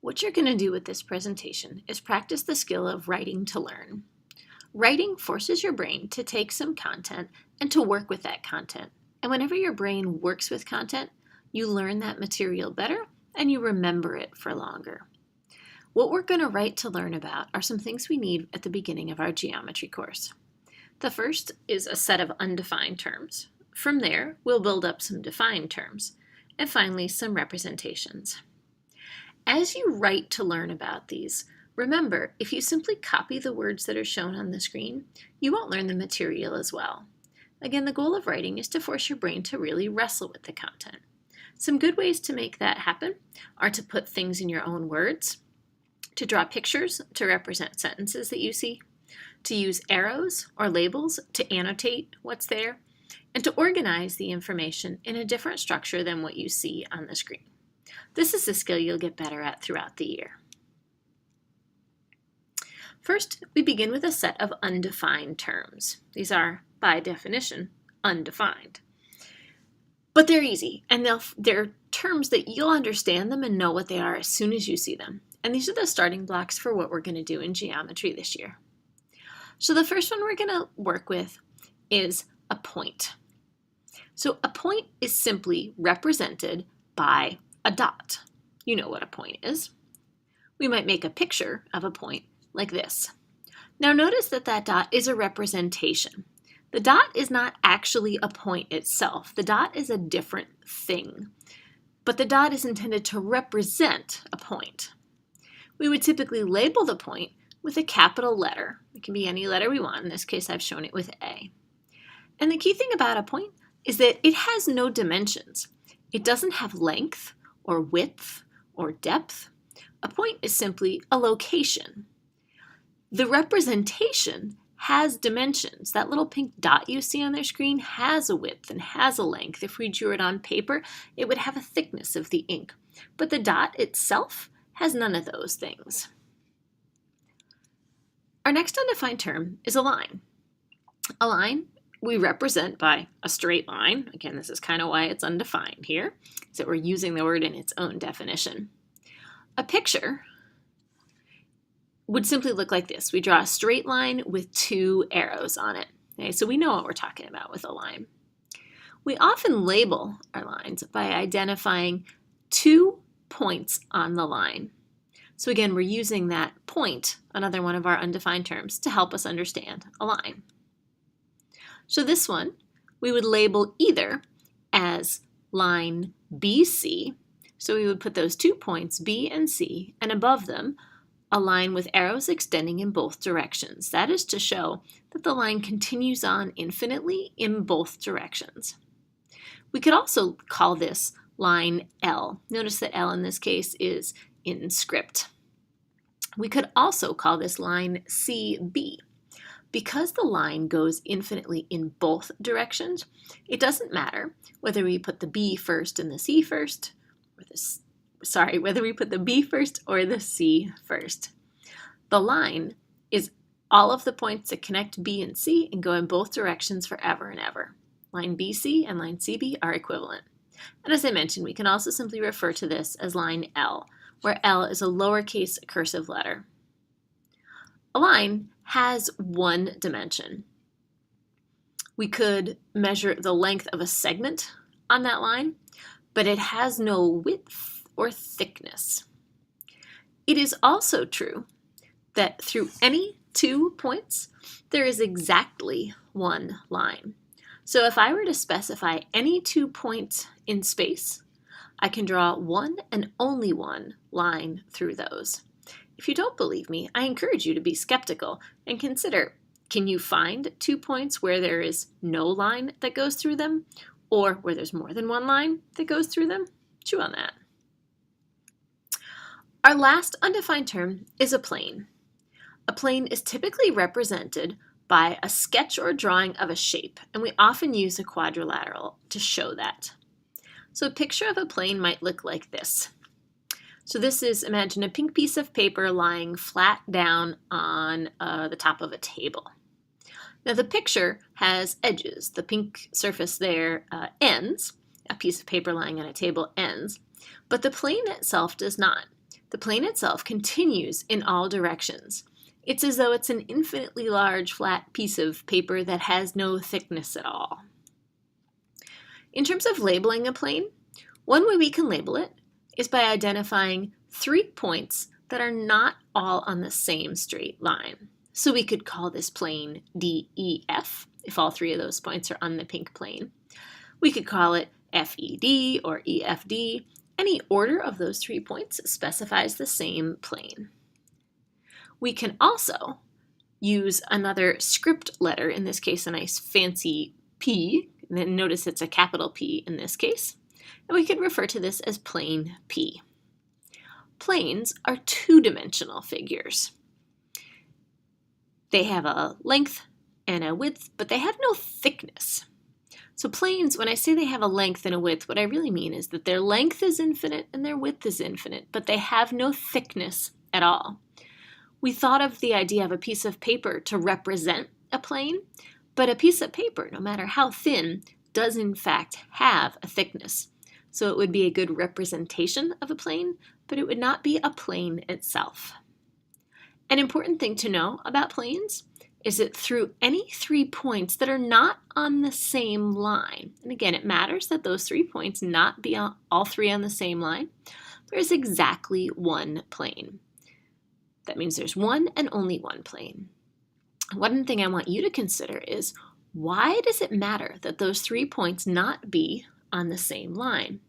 What you're going to do with this presentation is practice the skill of writing to learn. Writing forces your brain to take some content and to work with that content. And whenever your brain works with content, you learn that material better and you remember it for longer. What we're going to write to learn about are some things we need at the beginning of our geometry course. The first is a set of undefined terms. From there, we'll build up some defined terms, and finally some representations. As you write to learn about these, remember, if you simply copy the words that are shown on the screen, you won't learn the material as well. Again, the goal of writing is to force your brain to really wrestle with the content. Some good ways to make that happen are to put things in your own words, to draw pictures to represent sentences that you see, to use arrows or labels to annotate what's there, and to organize the information in a different structure than what you see on the screen. This is a skill you'll get better at throughout the year. First, we begin with a set of undefined terms. These are, by definition, undefined. But they're easy, and they're terms that you'll understand them and know what they are as soon as you see them. And these are the starting blocks for what we're going to do in geometry this year. So the first one we're going to work with is a point. So a point is simply represented by a dot. You know what a point is. We might make a picture of a point like this. Now notice that that dot is a representation. The dot is not actually a point itself. The dot is a different thing. But the dot is intended to represent a point. We would typically label the point with a capital letter. It can be any letter we want. In this case, I've shown it with A. And the key thing about a point is that it has no dimensions. It doesn't have length or width or depth. A point is simply a location. The representation has dimensions. That little pink dot you see on their screen has a width and has a length. If we drew it on paper, it would have a thickness of the ink. But the dot itself has none of those things. Our next undefined term is a line. A line we represent by a straight line. Again, this is kind of why it's undefined here, is that we're using the word in its own definition. A picture would simply look like this. We draw a straight line with two arrows on it. Okay, so we know what we're talking about with a line. We often label our lines by identifying 2 points on the line. So again, we're using that point, another one of our undefined terms, to help us understand a line. So this one, we would label either as line BC, so we would put those 2 points, B and C, and above them, a line with arrows extending in both directions. That is to show that the line continues on infinitely in both directions. We could also call this line L. Notice that L in this case is in script. We could also call this line CB. Because the line goes infinitely in both directions, it doesn't matter whether we put the B first and the C first, or whether we put the B first or the C first. The line is all of the points that connect B and C and go in both directions forever and ever. Line BC and line CB are equivalent. And as I mentioned, we can also simply refer to this as line L, where L is a lowercase cursive letter. A line has one dimension. We could measure the length of a segment on that line, but it has no width or thickness. It is also true that through any 2 points, there is exactly one line. So if I were to specify any 2 points in space, I can draw one and only one line through those. If you don't believe me, I encourage you to be skeptical and consider, can you find 2 points where there is no line that goes through them, or where there's more than one line that goes through them? Chew on that. Our last undefined term is a plane. A plane is typically represented by a sketch or drawing of a shape, and we often use a quadrilateral to show that. So a picture of a plane might look like this. So this is, imagine a pink piece of paper lying flat down on the top of a table. Now the picture has edges. The pink surface there ends. A piece of paper lying on a table ends. But the plane itself does not. The plane itself continues in all directions. It's as though it's an infinitely large, flat piece of paper that has no thickness at all. In terms of labeling a plane, one way we can label it is by identifying 3 points that are not all on the same straight line. So we could call this plane DEF, if all 3 of those points are on the pink plane. We could call it FED or EFD. Any order of those 3 points specifies the same plane. We can also use another script letter, in this case a nice fancy P, and then notice it's a capital P in this case, and we could refer to this as plane P. Planes are 2-dimensional figures. They have a length and a width, but they have no thickness. So planes, when I say they have a length and a width, what I really mean is that their length is infinite and their width is infinite, but they have no thickness at all. We thought of the idea of a piece of paper to represent a plane, but a piece of paper, no matter how thin, does in fact have a thickness. So it would be a good representation of a plane, but it would not be a plane itself. An important thing to know about planes is that through any 3 points that are not on the same line, and again, it matters that those 3 points not be all 3 on the same line, there is exactly 1 plane. That means there's one and only one plane. One thing I want you to consider is, why does it matter that those 3 points not be on the same line?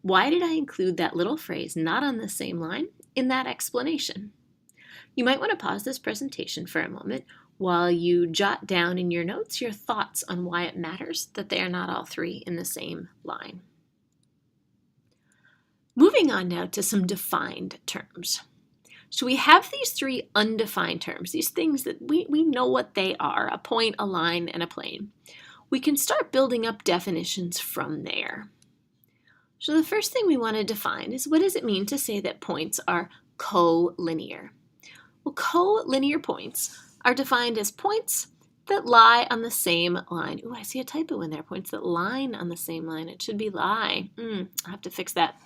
Why did I include that little phrase, not on the same line, in that explanation? You might want to pause this presentation for a moment while you jot down in your notes your thoughts on why it matters that they are not all 3 in the same line. Moving on now to some defined terms. So we have these 3 undefined terms, these things that we know what they are, a point, a line, and a plane. We can start building up definitions from there. So the first thing we want to define is, what does it mean to say that points are collinear? Well, collinear points are defined as points that lie on the same line. Ooh, I see a typo in there, points that line on the same line. It should be lie. I'll have to fix that.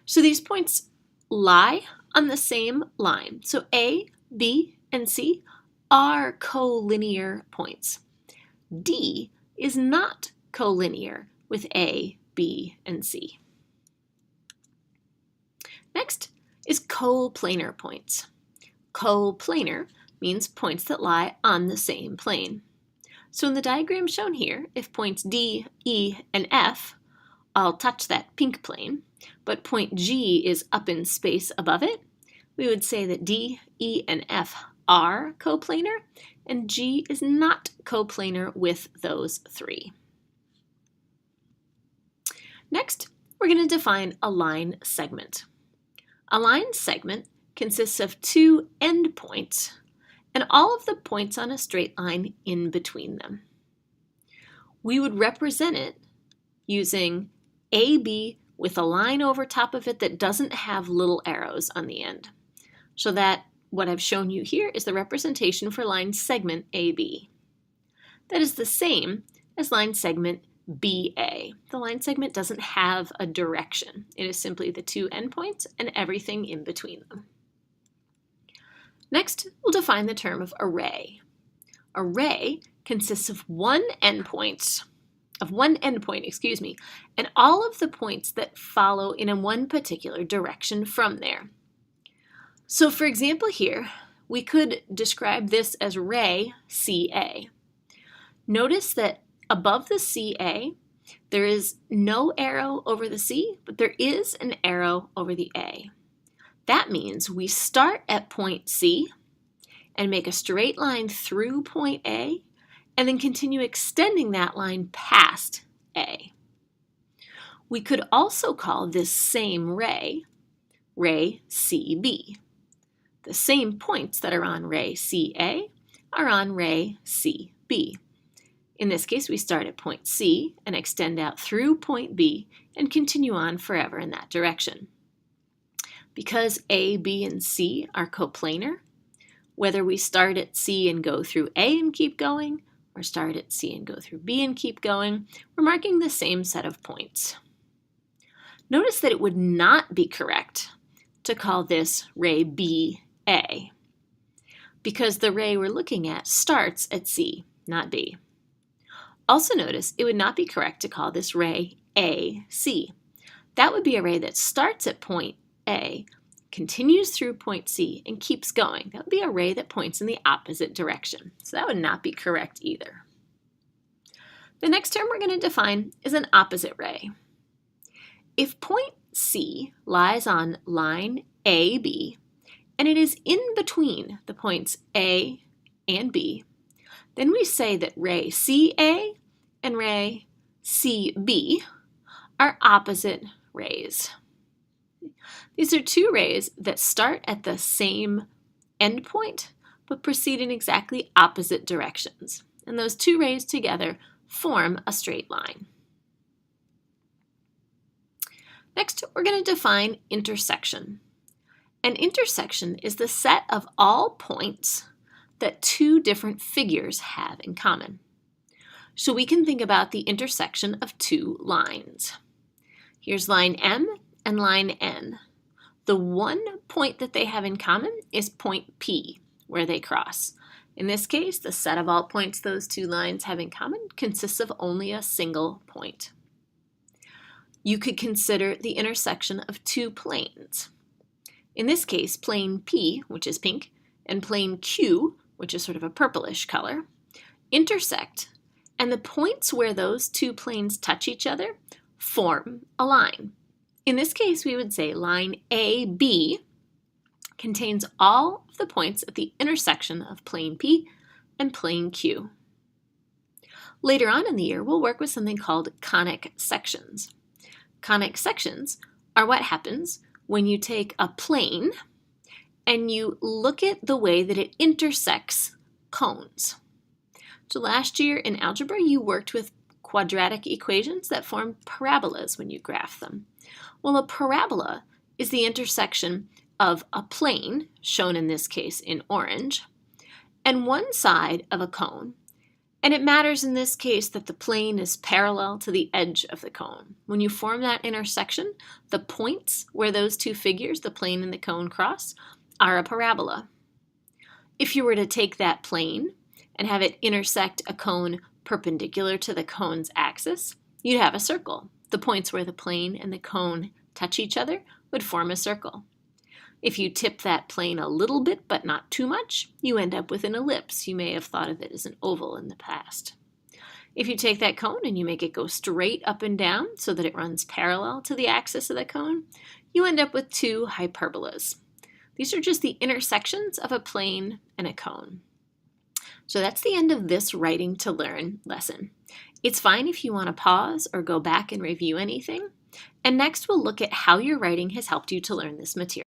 So these points lie on the same line. So A, B, and C are collinear points. D is not collinear with A, B, and C. Next is coplanar points. Coplanar means points that lie on the same plane. So in the diagram shown here, if points D, E, and F all touch that pink plane, but point G is up in space above it, we would say that D, E, and F are coplanar, and G is not coplanar with those 3. Next, we're going to define a line segment. A line segment consists of 2 endpoints and all of the points on a straight line in between them. We would represent it using AB with a line over top of it that doesn't have little arrows on the end. So that what I've shown you here is the representation for line segment AB. That is the same as line segment BA. The line segment doesn't have a direction. It is simply the 2 endpoints and everything in between them. Next, we'll define the term of array. Array consists of one endpoint, and all of the points that follow in one particular direction from there. So for example here, we could describe this as array CA. Notice that above the CA, there is no arrow over the C, but there is an arrow over the A. That means we start at point C and make a straight line through point A, and then continue extending that line past A. We could also call this same ray CB. The same points that are on ray CA are on ray CB. In this case, we start at point C and extend out through point B and continue on forever in that direction. Because A, B, and C are coplanar, whether we start at C and go through A and keep going, or start at C and go through B and keep going, we're marking the same set of points. Notice that it would not be correct to call this ray BA, because the ray we're looking at starts at C, not B. Also notice it would not be correct to call this ray AC. That would be a ray that starts at point A, continues through point C, and keeps going. That would be a ray that points in the opposite direction. So that would not be correct either. The next term we're going to define is an opposite ray. If point C lies on line AB, and it is in between the points A and B, then we say that ray CA and ray CB are opposite rays. These are two rays that start at the same endpoint, but proceed in exactly opposite directions. And those two rays together form a straight line. Next, we're going to define intersection. An intersection is the set of all points that two different figures have in common. So we can think about the intersection of two lines. Here's line M and line N. The one point that they have in common is point P, where they cross. In this case, the set of all points those two lines have in common consists of only a single point. You could consider the intersection of two planes. In this case, plane P, which is pink, and plane Q, which is sort of a purplish color, intersect, and the points where those two planes touch each other form a line. In this case, we would say line AB contains all of the points at the intersection of plane P and plane Q. Later on in the year, we'll work with something called conic sections. Conic sections are what happens when you take a plane and you look at the way that it intersects cones. So last year in algebra, you worked with quadratic equations that form parabolas when you graph them. Well, a parabola is the intersection of a plane, shown in this case in orange, and one side of a cone. And it matters in this case that the plane is parallel to the edge of the cone. When you form that intersection, the points where those two figures, the plane and the cone, cross are a parabola. If you were to take that plane and have it intersect a cone perpendicular to the cone's axis, you'd have a circle. The points where the plane and the cone touch each other would form a circle. If you tip that plane a little bit, but not too much, you end up with an ellipse. You may have thought of it as an oval in the past. If you take that cone and you make it go straight up and down so that it runs parallel to the axis of the cone, you end up with two hyperbolas. These are just the intersections of a plane and a cone. So that's the end of this Writing to Learn lesson. It's fine if you want to pause or go back and review anything. And next we'll look at how your writing has helped you to learn this material.